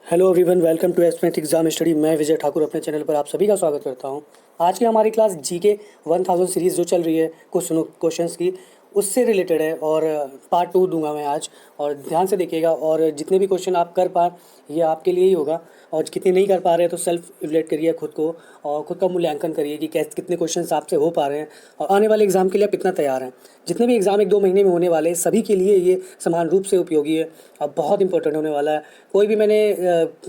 Hello everyone, welcome to एस्पेंट exam study. मैं विजय ठाकुर अपने चैनल पर आप सभी का स्वागत करता हूं। आज की हमारी क्लास जीके 1000 सीरीज़ जो चल रही है क्वेश्चंस की, उससे रिलेटेड है और पार्ट 2 दूंगा मैं आज। और ध्यान से देखिएगा और जितने भी क्वेश्चन आप कर पाए ये आपके लिए ही होगा। और कितने नहीं कर पा रहे हैं तो सेल्फ इवलेट करिए खुद को और खुद का मूल्यांकन करिए कि कैसे कितने क्वेश्चन आपसे हो पा रहे हैं और आने वाले एग्ज़ाम के लिए आप कितना तैयार हैं। जितने भी एग्ज़ाम 1-2 महीने में होने वाले हैं सभी के लिए ये समान रूप से उपयोगी है और बहुत इंपॉर्टेंट होने वाला है। कोई भी मैंने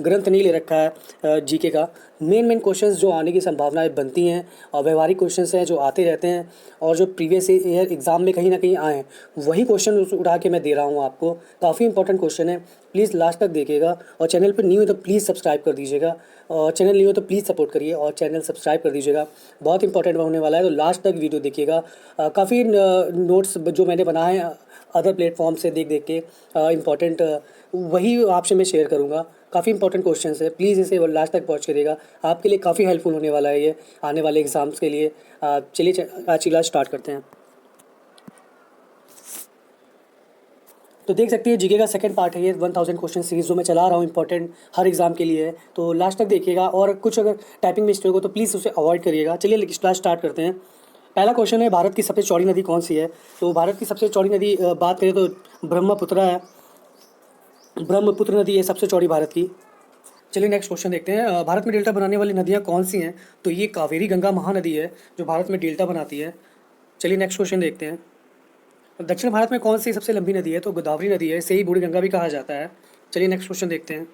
ग्रंथ नहीं ले रखा है जीके का। मेन क्वेश्चंस जो आने की संभावनाएं बनती हैं और व्यवहारिक क्वेश्चंस हैं जो आते रहते हैं और जो प्रीवियस ईयर एग्ज़ाम में कहीं ना कहीं आए हैं, वही क्वेश्चन उठा के मैं दे रहा हूँ आपको। काफ़ी इंपॉर्टेंट क्वेश्चन है, प्लीज़ लास्ट तक देखिएगा। और चैनल पर न्यू है तो प्लीज़ सब्सक्राइब कर दीजिएगा और चैनल न्यू है तो प्लीज़ सपोर्ट करिए और चैनल सब्सक्राइब कर दीजिएगा। बहुत इंपॉर्टेंट होने वाला है तो लास्ट तक वीडियो देखिएगा। काफ़ी नोट्स जो मैंने बनाए हैं अदर प्लेटफॉर्म से देख देख के इम्पॉर्टेंट, वही आपसे मैं शेयर करूँगा। काफ़ी इंपॉर्टेंट क्वेश्चन है, प्लीज़ इसे लास्ट तक वॉच करिएगा। आपके लिए काफ़ी हेल्पफुल होने वाला है ये आने वाले एग्ज़ाम्स के लिए। चलिए आज की क्लास स्टार्ट करते हैं। तो देख सकते हैं जीके का सेकंड पार्ट है ये 1000 क्वेश्चन सीरीज जो मैं चला रहा हूँ, इंपॉर्टेंट हर एग्जाम के लिए है। तो लास्ट तक देखिएगा और कुछ अगर टाइपिंग मिस्टेक हो तो प्लीज़ उसे अवॉइड करिएगा। चलिए क्लास स्टार्ट करते हैं। पहला क्वेश्चन है, भारत की सबसे चौड़ी नदी कौन सी है? तो भारत की सबसे चौड़ी नदी बात करें तो ब्रह्मपुत्र है। ब्रह्मपुत्र नदी है सबसे चौड़ी भारत की। चलिए नेक्स्ट क्वेश्चन देखते हैं। भारत में डेल्टा बनाने वाली नदियाँ कौन सी हैं? तो ये कावेरी गंगा महानदी है जो भारत में डेल्टा बनाती है। चलिए नेक्स्ट क्वेश्चन देखते हैं। दक्षिण भारत में कौन सी सबसे लंबी नदी है? तो गोदावरी नदी है, इसे ही बूढ़ी गंगा भी कहा जाता है। चलिए नेक्स्ट क्वेश्चन देखते हैं।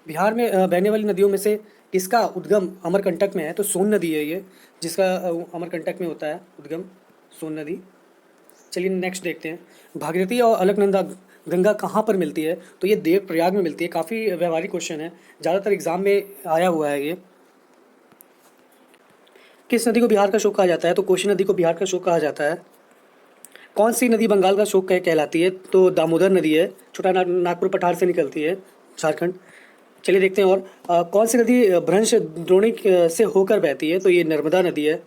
बिहार में बहने वाली नदियों में से किसका उद्गम अमरकंटक में है? तो सोन नदी है ये, जिसका अमरकंटक में होता है उद्गम, सोन नदी। चलिए नेक्स्ट देखते हैं। भागीरथी और अलकनंदा गंगा कहाँ पर मिलती है? तो ये देवप्रयाग में मिलती है। काफ़ी व्यवहारिक क्वेश्चन है, ज़्यादातर एग्जाम में आया हुआ है ये। किस नदी को बिहार का शोक कहा जाता है? तो कोसी नदी को बिहार का शोक कहा जाता है। कौन सी नदी बंगाल का शोक कहलाती है? तो दामोदर नदी है, छोटा नागपुर पठार से निकलती है, झारखंड। चलिए देखते हैं और कौन सी नदी भ्रंश द्रोणी से होकर बहती है? तो ये नर्मदा नदी है।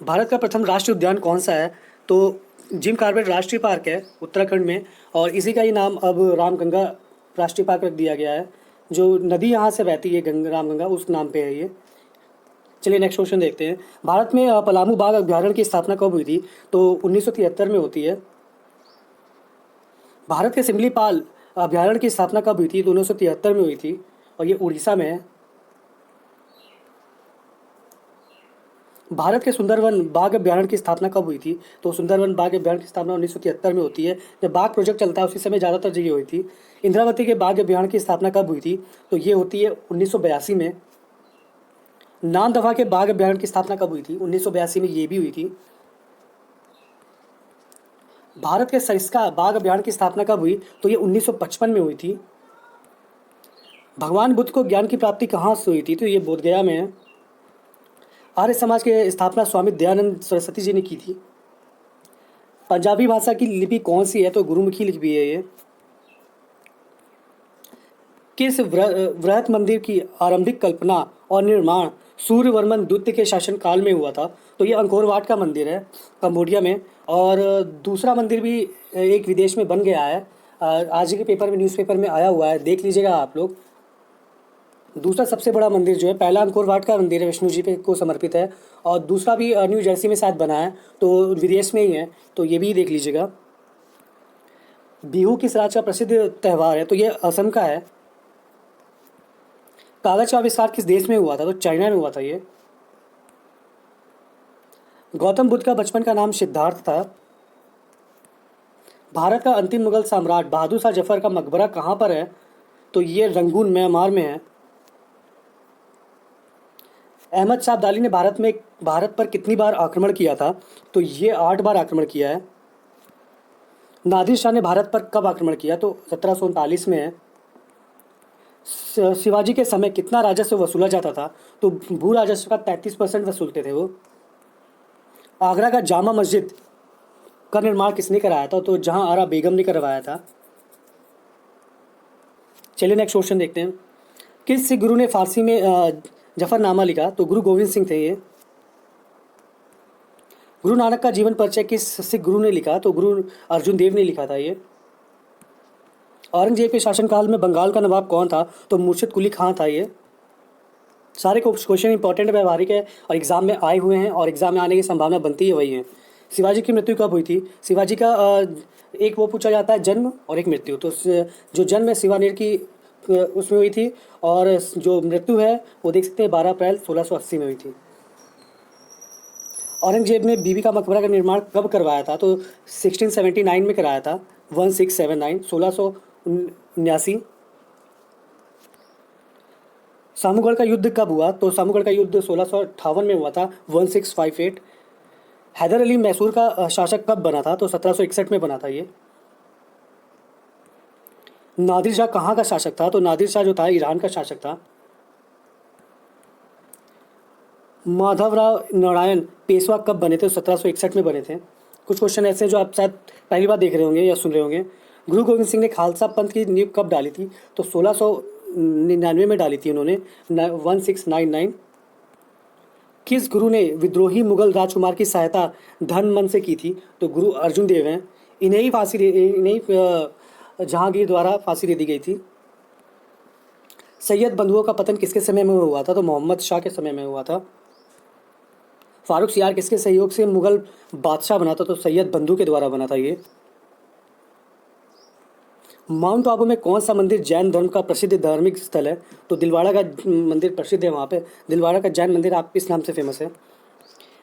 भारत का प्रथम राष्ट्रीय उद्यान कौन सा है? तो जिम कॉर्बेट राष्ट्रीय पार्क है उत्तराखंड में और इसी का ही नाम अब रामगंगा राष्ट्रीय पार्क रख दिया गया है। जो नदी यहाँ से बहती है रामगंगा, उस नाम पे है ये। चलिए नेक्स्ट क्वेश्चन देखते हैं। भारत में पलामू बाघ अभ्यारण्य की स्थापना कब हुई थी? तो 1973 में होती है। भारत के सिमलीपाल अभ्यारण्य की स्थापना कब हुई थी? तो 1973 में हुई थी और ये उड़ीसा में है। भारत के सुंदरवन बाघ अभ्यारण्य की स्थापना कब हुई थी? तो सुंदरवन बाघ अभ्यारण्य की स्थापना 1973 में होती है। जब बाघ प्रोजेक्ट चलता है उसी समय ज़्यादातर जगह हुई थी। इंद्रावती के बाघ अभ्यारण्य की स्थापना कब हुई थी? तो ये होती है 1982 में। नामदफा के बाघ अभ्यारण्य की स्थापना कब हुई थी? 1982 में ये भी हुई थी। भारत के सरिस्का बाघ अभ्यारण्य की स्थापना कब हुई? तो ये 1955 में हुई थी। भगवान बुद्ध को ज्ञान की प्राप्ति कहाँ से हुई थी? तो ये बोधगया में है। आर्य समाज की स्थापना स्वामी दयानंद सरस्वती जी ने की थी। पंजाबी भाषा की लिपि कौन सी है? तो गुरुमुखी लिपि है ये। किस वृहत मंदिर की आरंभिक कल्पना और निर्माण सूर्यवर्मन द्वितीय के शासनकाल में हुआ था? तो ये अंकोर वाट का मंदिर है कंबोडिया में। और दूसरा मंदिर भी एक विदेश में बन गया है, आज के पेपर में न्यूज़पेपर में आया हुआ है, देख लीजिएगा आप लोग। दूसरा सबसे बड़ा मंदिर जो है, पहला अंकोर वाट का मंदिर है, विष्णु जी पे को समर्पित है और दूसरा भी न्यू जर्सी में शायद बना है, तो विदेश में ही है, तो ये भी देख लीजिएगा। बिहू किस राज्य का प्रसिद्ध त्यौहार है? तो ये असम का है। कागज का आविष्कार किस देश में हुआ था? तो चाइना में हुआ था ये। गौतम बुद्ध का बचपन का नाम सिद्धार्थ था। भारत का अंतिम मुगल सम्राट बहादुर शाह जफर का मकबरा कहाँ पर है? तो ये रंगून म्यांमार में है। अहमद शाह अब्दाली ने भारत पर कितनी बार आक्रमण किया था? तो ये 8 बार आक्रमण किया है। नादिर शाह ने भारत पर कब आक्रमण किया? तो 1739 में है। शिवाजी के समय कितना राजस्व वसूला जाता था? तो भू राजस्व का 33% वसूलते थे वो। आगरा का जामा मस्जिद का निर्माण किसने कराया था? तो जहां आरा बेगम ने करवाया था। चलिए नेक्स्ट क्वेश्चन देखते हैं। किस सिख गुरु ने फारसी में जफरनामा लिखा? तो गुरु गोविंद सिंह थे ये। गुरु नानक का जीवन परिचय किस सिख गुरु ने लिखा? तो गुरु अर्जुन देव ने लिखा था ये। औरंगजेब के शासनकाल में बंगाल का नवाब कौन था? तो मुर्शिद कुली खां था ये। सारे क्वेश्चन इंपॉर्टेंट व्यवहारिक है और एग्जाम में आए हुए हैं और एग्जाम में आने की संभावना बनती है वही है। शिवाजी की मृत्यु कब हुई थी? शिवाजी का एक वो पूछा जाता है जन्म और एक मृत्यु। तो जो जन्म है शिवानेर की उसमें हुई थी और जो मृत्यु है वो देख सकते हैं 12 अप्रैल 1680 में हुई थी। औरंगजेब ने बीबी का मकबरा का निर्माण कब करवाया था? तो 1679 में कराया था। 1679 1679। सामूगढ़ का युद्ध कब हुआ? तो सामूगढ़ का युद्ध 1658 में हुआ था। 1658। हैदर अली मैसूर का शासक कब बना था? तो 1761 में बना था ये। नादिर शाह कहाँ का शासक था? तो नादिर शाह जो था ईरान का शासक था। माधवराव नारायण पेशवा कब बने थे? 1761 में बने थे। कुछ क्वेश्चन ऐसे हैं जो आप शायद पहली बार देख रहे होंगे या सुन रहे होंगे। गुरु गोविंद सिंह ने खालसा पंथ की नींव कब डाली थी? तो 1699 में डाली थी उन्होंने। 1699। किस गुरु ने विद्रोही मुगल राजकुमार की सहायता धन मन से की थी? तो गुरु अर्जुन देव हैं। इन्हें जहांगीर द्वारा फांसी दे दी गई थी। सैयद बंधुओं का पतन किसके समय में हुआ था? तो मोहम्मद शाह के समय में हुआ था। फारूक सियार किसके सहयोग से मुगल बादशाह बना था? तो सैयद बंधु के द्वारा बना था ये। माउंट आबू में कौन सा मंदिर जैन धर्म का प्रसिद्ध धार्मिक स्थल है? तो दिलवाड़ा का मंदिर प्रसिद्ध है वहाँ पे। दिलवाड़ा का जैन मंदिर आप इस नाम से फेमस है।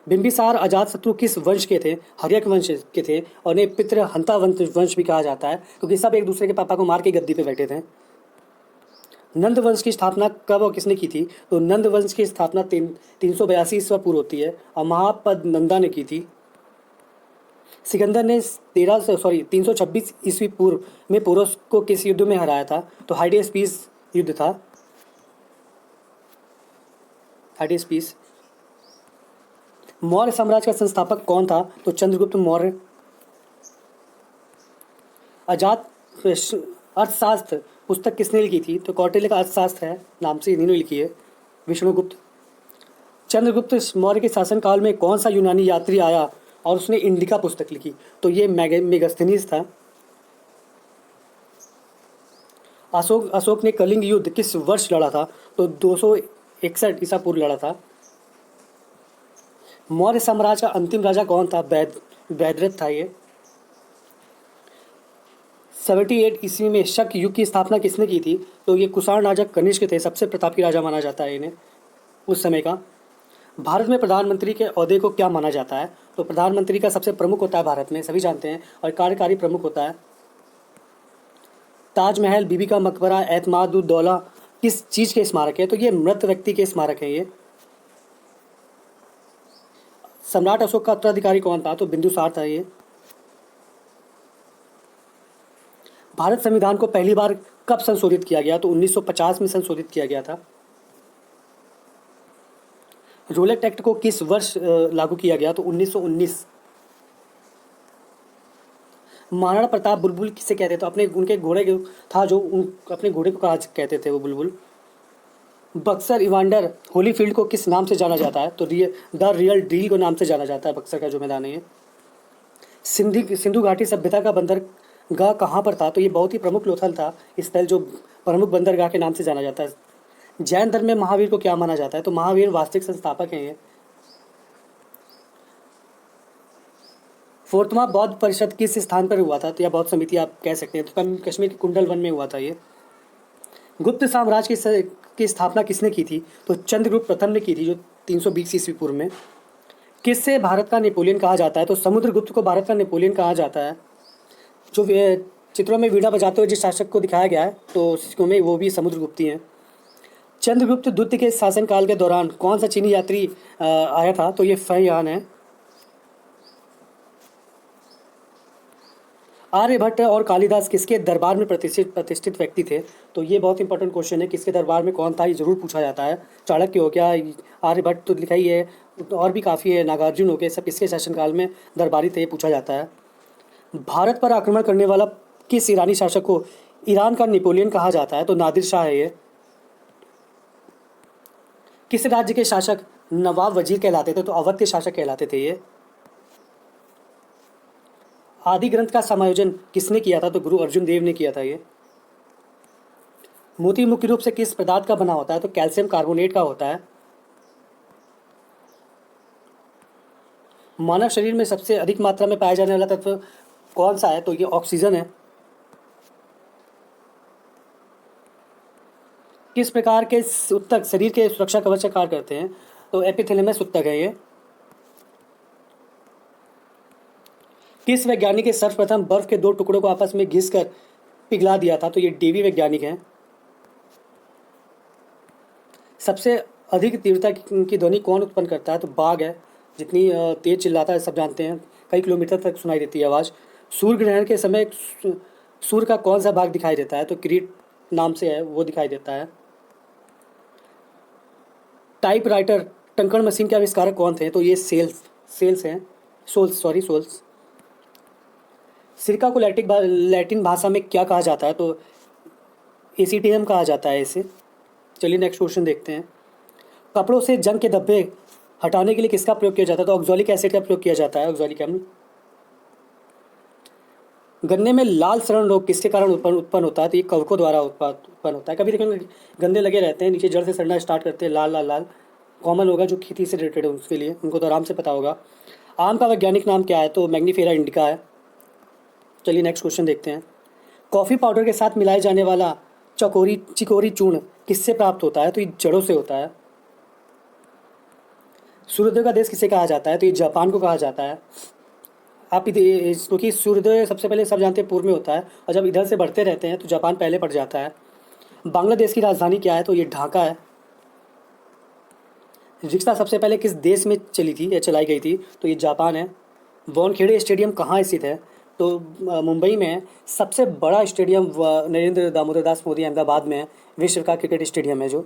बिंबिसार अजातशत्रु किस वंश के थे? हर्यक वंश के थे और इन्हें पितृ हंता वंश भी कहा जाता है क्योंकि सब एक दूसरे के पापा को मार के गद्दी पे बैठे थे। नंद वंश की स्थापना कब और किसने की थी? तो नंद वंश की स्थापना 382 ईस्वी पूर्व होती है और महापद नंदा ने की थी। सिकंदर ने 326 ईस्वी पूर्व में पोरस को किस युद्ध में हराया था? तो हाइडेस्पीस युद्ध था। हाइडेस्पीस। मौर्य साम्राज्य का संस्थापक कौन था? तो चंद्रगुप्त मौर्य। अजात अर्थशास्त्र पुस्तक किसने लिखी थी? तो कौटिल्य का अर्थशास्त्र है नाम से इन्होंने लिखी है। विष्णुगुप्त। चंद्रगुप्त मौर्य के शासनकाल में कौन सा यूनानी यात्री आया और उसने इंडिका पुस्तक लिखी? तो ये मेगास्थनीज था। अशोक ने कलिंग युद्ध किस वर्ष लड़ा था? तो 261 ईसा पूर्व लड़ा था। मौर्य साम्राज्य का अंतिम राजा कौन था? बैदरथ था ये। 78 ईस्वी में शक युग की स्थापना किसने की थी? तो ये कुषाण राजा कनिष्क थे। सबसे प्रतापी राजा माना जाता है इन्हें उस समय का। भारत में प्रधानमंत्री के ओहदे को क्या माना जाता है? तो प्रधानमंत्री का सबसे प्रमुख होता है भारत में, सभी जानते हैं, और कार्यकारी प्रमुख होता है। ताजमहल, बीबी का मकबरा, एतमादुद्दौला किस चीज़ के स्मारक है? तो ये मृत व्यक्ति के स्मारक है ये। सम्राट अशोक का उत्तराधिकारी कौन था? तो बिंदुसार था ये। भारत संविधान को पहली बार कब संशोधित किया गया? तो 1950 में संशोधित किया गया था। रोलेट एक्ट को किस वर्ष लागू किया गया? तो 1919। महाराणा प्रताप बुलबुल किसे कहते थे? अपने उनके घोड़े था जो अपने घोड़े को कहा कहते थे वो बुलबुल। बक्सर इवांडर होलीफील्ड को किस नाम से जाना जाता है? तो द रियल डील को नाम से जाना जाता है बक्सर का जो मैदान है ये। सिंधु घाटी सभ्यता का बंदरगाह कहाँ पर था? तो ये बहुत ही प्रमुख लोथल था स्थल जो प्रमुख बंदरगाह के नाम से जाना जाता है। जैन धर्म में महावीर को क्या माना जाता है? तो महावीर वास्तविक संस्थापक हैं ये। 4वां बौद्ध परिषद किस स्थान पर हुआ था? तो यह बौद्ध समिति आप कह सकते हैं। तो कश्मीर के कुंडल वन में हुआ था ये। गुप्त साम्राज्य की स्थापना किसने की थी? तो चंद्रगुप्त प्रथम ने की थी जो 320 ईस्वी पूर्व में। किससे भारत का नेपोलियन कहा जाता है? तो समुद्रगुप्त को भारत का नेपोलियन कहा जाता है। जो चित्रों में वीणा बजाते हुए जिस शासक को दिखाया गया है तो उसमें में वो भी समुद्रगुप्त ही हैं। चंद्रगुप्त द्वितीय के शासनकाल के दौरान कौन सा चीनी यात्री आया था? तो ये फैयान है। आर्यभट्ट और कालिदास किसके दरबार में प्रतिष्ठित व्यक्ति थे? तो ये बहुत इंपॉर्टेंट क्वेश्चन है। किसके दरबार में कौन था ये जरूर पूछा जाता है। चाणक्य हो गया, आर्यभट्ट तो लिखा ही है, और भी काफ़ी है, नागार्जुन हो गए, सब किसके शासनकाल में दरबारी थे ये पूछा जाता है। भारत पर आक्रमण करने वाला किस ईरानी शासक को ईरान का नेपोलियन कहा जाता है? तो नादिर शाह है ये। किस राज्य के शासक नवाब वजीर कहलाते थे? तो अवध के शासक कहलाते थे ये। आदि ग्रंथ का समायोजन किसने किया था? तो गुरु अर्जुन देव ने किया था ये। मोती मुख्य रूप से किस पदार्थ का बना होता है? तो कैल्शियम कार्बोनेट का होता है। मानव शरीर में सबसे अधिक मात्रा में पाया जाने वाला तत्व कौन सा है? तो ये ऑक्सीजन है। किस प्रकार के ऊतक शरीर के सुरक्षा कवच का कार्य करते हैं? तो एपिथेलेमस ऊतक है ये। किस वैज्ञानिक ने सर्वप्रथम बर्फ के दो टुकड़ों को आपस में घिस कर पिघला दिया था? तो ये डीवी वैज्ञानिक हैं। सबसे अधिक तीव्रता की ध्वनि कौन उत्पन्न करता है? तो बाघ है। जितनी तेज चिल्लाता है सब जानते हैं, कई किलोमीटर तक सुनाई देती है आवाज़। सूर्य ग्रहण के समय सूर्य का कौन सा भाग दिखाई देता है? तो किरीट नाम से है वो दिखाई देता है। टाइपराइटर टंकण मशीन के आविष्कारक कौन थे? तो ये सोल्स हैं। सोल्स। सिरका को लैटिन भाषा में क्या कहा जाता है? तो एसीटियम कहा जाता है इसे। चलिए नेक्स्ट क्वेश्चन देखते हैं। कपड़ों से जंग के धब्बे हटाने के लिए किसका प्रयोग किया जाता है? तो ऑक्सैलिक एसिड का प्रयोग किया जाता है, ऑक्सैलिक अम्ल। गन्ने में लाल सड़न रोग किसके कारण उत्पन्न होता है? तो ये कवकों द्वारा उत्पन्न होता है। कभी देखेंगे गंदे लगे रहते हैं, नीचे जड़ से सड़ना स्टार्ट करते हैं, लाल लाल लाल। कॉमन होगा जो खेती से रिलेटेड है उसके लिए, उनको तो आराम से पता होगा। आम का वैज्ञानिक नाम क्या है? तो मैग्नीफेरा इंडिका है। चलिए नेक्स्ट क्वेश्चन देखते हैं। कॉफ़ी पाउडर के साथ मिलाए जाने वाला चिकोरी चूर्ण किससे प्राप्त होता है? तो ये जड़ों से होता है। सूर्योदय का देश किसे कहा जाता है? तो ये जापान को कहा जाता है। क्योंकि सूर्योदय सबसे पहले सब जानते हैं पूर्व में होता है, और जब इधर से बढ़ते रहते हैं तो जापान पहले पड़ जाता है। बांग्लादेश की राजधानी क्या है? तो ये ढाका है। रिक्शा सबसे पहले किस देश में चली थी या चलाई गई थी? तो ये जापान है। वानखेड़े स्टेडियम कहाँ स्थित है? तो मुंबई में है। सबसे बड़ा स्टेडियम नरेंद्र दामोदर दास मोदी अहमदाबाद में है। विश्व का क्रिकेट स्टेडियम है जो,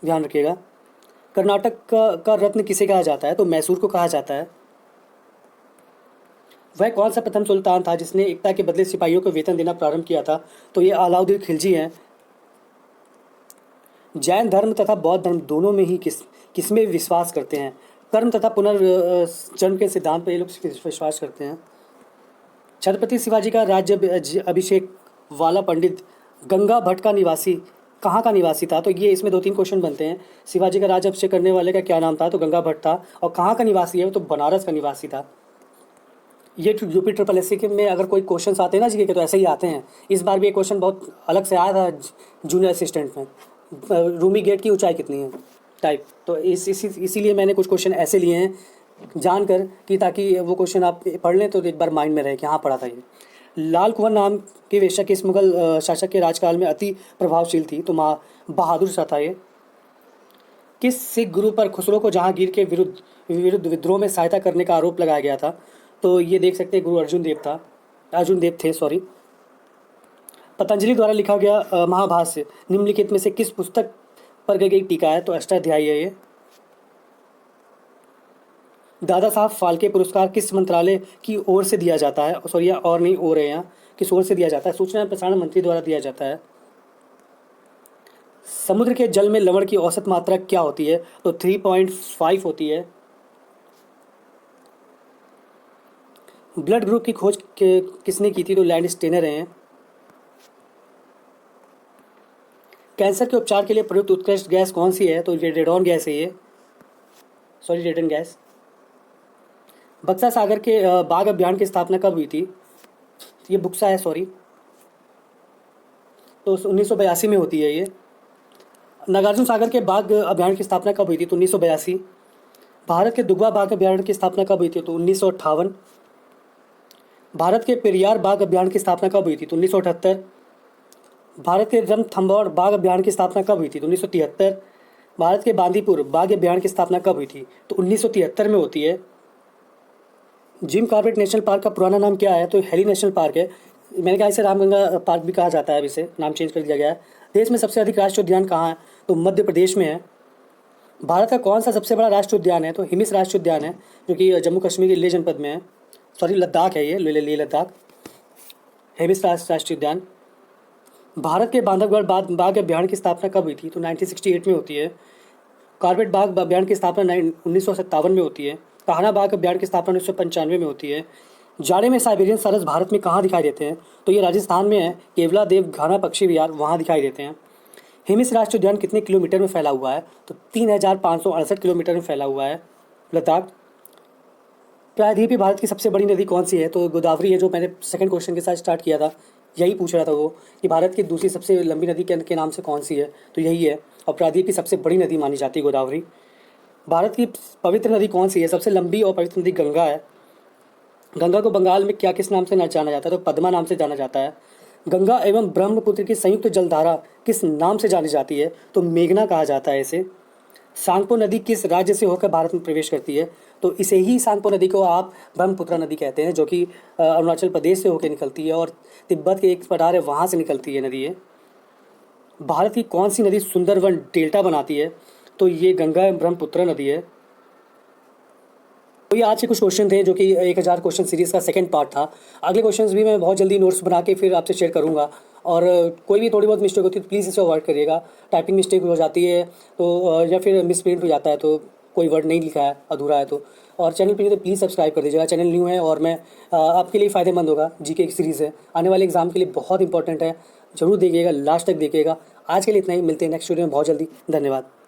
ध्यान रखिएगा। कर्नाटक का रत्न किसे कहा जाता है? तो मैसूर को कहा जाता है। वह कौन सा प्रथम सुल्तान था जिसने एकता के बदले सिपाहियों को वेतन देना प्रारंभ किया था? तो ये अलाउद्दीन खिलजी हैं। जैन धर्म तथा बौद्ध धर्म दोनों में ही किसमें विश्वास करते हैं? कर्म तथा पुनर्जन्म के सिद्धांत पर ये लोग विश्वास करते हैं। छत्रपति शिवाजी का राज्य अभिषेक वाला पंडित गंगा भट्ट का निवासी कहाँ का निवासी था? तो ये इसमें 2-3 क्वेश्चन बनते हैं। शिवाजी का राज्य अभिषेक करने वाले का क्या नाम था? तो गंगा भट्ट था। और कहाँ का निवासी है? तो बनारस का निवासी था। ये यूपी ट्रिपल एस सी में अगर कोई क्वेश्चन आते हैं ना जीके के, तो ऐसे ही आते हैं। इस बार भी एक क्वेश्चन बहुत अलग से आया था जूनियर असिस्टेंट में। रूमी गेट की ऊंचाई कितनी है टाइप। तो इसीलिए मैंने कुछ क्वेश्चन ऐसे लिए हैं जानकर कि ताकि वो क्वेश्चन आप पढ़ लें तो एक बार माइंड में रहे कि हाँ पढ़ा था ये। लाल कुंवर नाम के वेश्या किस मुगल शासक के राजकाल में अति प्रभावशील थी? तो बहादुर शाह था ये। किस सिख गुरु पर खुसरो को जहांगीर के विरुद्ध विद्रोह में सहायता करने का आरोप लगाया गया था? तो ये देख सकते हैं गुरु अर्जुन देव थे सॉरी। पतंजलि द्वारा लिखा गया महाभाष्य निम्नलिखित में से किस पुस्तक पर गई टीका है? तो अष्टाध्यायी है ये। दादा साहब फाल्के पुरस्कार किस मंत्रालय की ओर से दिया जाता है? सॉरी और नहीं और है यहाँ, किस ओर से दिया जाता है? सूचना एवं प्रसारण मंत्री द्वारा दिया जाता है। समुद्र के जल में लवण की औसत मात्रा क्या होती है? तो 3.5 होती है। ब्लड ग्रुप की खोज किसने की थी? तो लैंडस्टेनर हैं। कैंसर के उपचार के लिए प्रयुक्त उत्कृष्ट गैस कौन सी है? तो रेडॉन गैस है ये, सॉरी रेडन गैस। बक्सा सागर के बाघ अभ्यारण्य की स्थापना कब हुई थी? ये बुक्सा है सॉरी। तो 1982 में होती है ये। नागार्जुन सागर के बाघ अभ्यारण्य की स्थापना कब हुई थी? तो 1982। भारत के दुगवा बाघ अभ्यारण्य की स्थापना कब हुई थी? तो 1958। भारत के पेरियार बाघ अभ्यारण्य की स्थापना कब हुई थी? तो 1978। भारत के रणथंभौर बाघ अभ्यारण्य की स्थापना कब हुई थी? तो 1973। भारत के बांदीपुर बाघ अभ्यारण्य की स्थापना कब हुई थी? तो 1973 में होती है। जिम कॉर्बेट नेशनल पार्क का पुराना नाम क्या है? तो हेली नेशनल पार्क है। मैंने कहा इसे रामगंगा पार्क भी कहा जाता है, अब इसे नाम चेंज कर दिया गया है। देश में सबसे अधिक राष्ट्रीय उद्यान कहाँ है? तो मध्य प्रदेश में है। भारत का कौन सा सबसे बड़ा राष्ट्रीय उद्यान है? तो हिमिस राष्ट्रीय उद्यान है जो कि जम्मू कश्मीर के लेह जनपद में है, सॉरी लद्दाख है ये, लेह लद्दाख। हिमिस राष्ट्रीय उद्यान। भारत के बांधवगढ़ बाघ अभ्यारण्य की स्थापना कब हुई थी? तो 1968 में होती है। कॉर्बेट बाघ अभ्यारण्य की स्थापना 1957 में होती है। कान्हा बाघ अभ्यारण्य की स्थापना 1995 में होती है। जाड़े में साइबेरियन सारस भारत में कहाँ दिखाई देते हैं? तो ये राजस्थान में है, केवलादेव घाना पक्षी विहार, वहाँ दिखाई देते हैं। हिमिस राष्ट्रीय उद्यान कितने किलोमीटर में फैला हुआ है? तो 3568 किलोमीटर में फैला हुआ है लद्दाख। प्रायद्वीपीय भारत की सबसे बड़ी नदी कौन सी है? तो गोदावरी है, जो मैंने सेकंड क्वेश्चन के साथ स्टार्ट किया था, यही पूछ रहा था वो कि भारत की दूसरी सबसे लंबी नदी के नाम से कौन सी है, तो यही है। और प्रायद्वीप की सबसे बड़ी नदी मानी जाती है गोदावरी। भारत की पवित्र नदी कौन सी है? सबसे लंबी और पवित्र नदी गंगा है। गंगा को बंगाल में क्या किस नाम से जाना जाता है? तो पद्मा नाम से जाना जाता है। गंगा एवं ब्रह्मपुत्र की संयुक्त जलधारा किस नाम से जानी जाती है? तो मेघना कहा जाता है इसे। सांगपो नदी किस राज्य से होकर भारत में प्रवेश करती है? तो इसे ही सांगपो नदी को आप ब्रह्मपुत्र नदी कहते हैं, जो कि अरुणाचल प्रदेश से होकर निकलती है और तिब्बत के एक पठार है वहाँ से निकलती है नदी है। भारत की कौन सी नदी सुंदरवन डेल्टा बनाती है? तो ये गंगा एवं ब्रह्मपुत्र नदी है। तो ये आज के कुछ क्वेश्चन थे, जो कि 1000 क्वेश्चन सीरीज़ का सेकंड पार्ट था। अगले क्वेश्चंस भी मैं बहुत जल्दी नोट्स बना के फिर आपसे शेयर करूँगा। और कोई भी थोड़ी बहुत मिस्टेक होती है तो प्लीज़ इसे अवॉइड करिएगा। टाइपिंग मिस्टेक हो जाती है तो या फिर मिसप्रिंट हो जाता है, तो कोई वर्ड नहीं लिखा है, अधूरा है तो। और चैनल पर तो प्लीज़ सब्सक्राइब कर दीजिएगा, चैनल न्यू है और मैं आपके लिए फ़ायदेमंद होगा। जीके की सीरीज़ है, आने वाले एग्ज़ाम के लिए बहुत इंपॉर्टेंट है, ज़रूर देखिएगा, लास्ट तक देखिएगा। आज के लिए इतना ही, मिलते हैं नेक्स्ट वीडियो में बहुत जल्दी। धन्यवाद।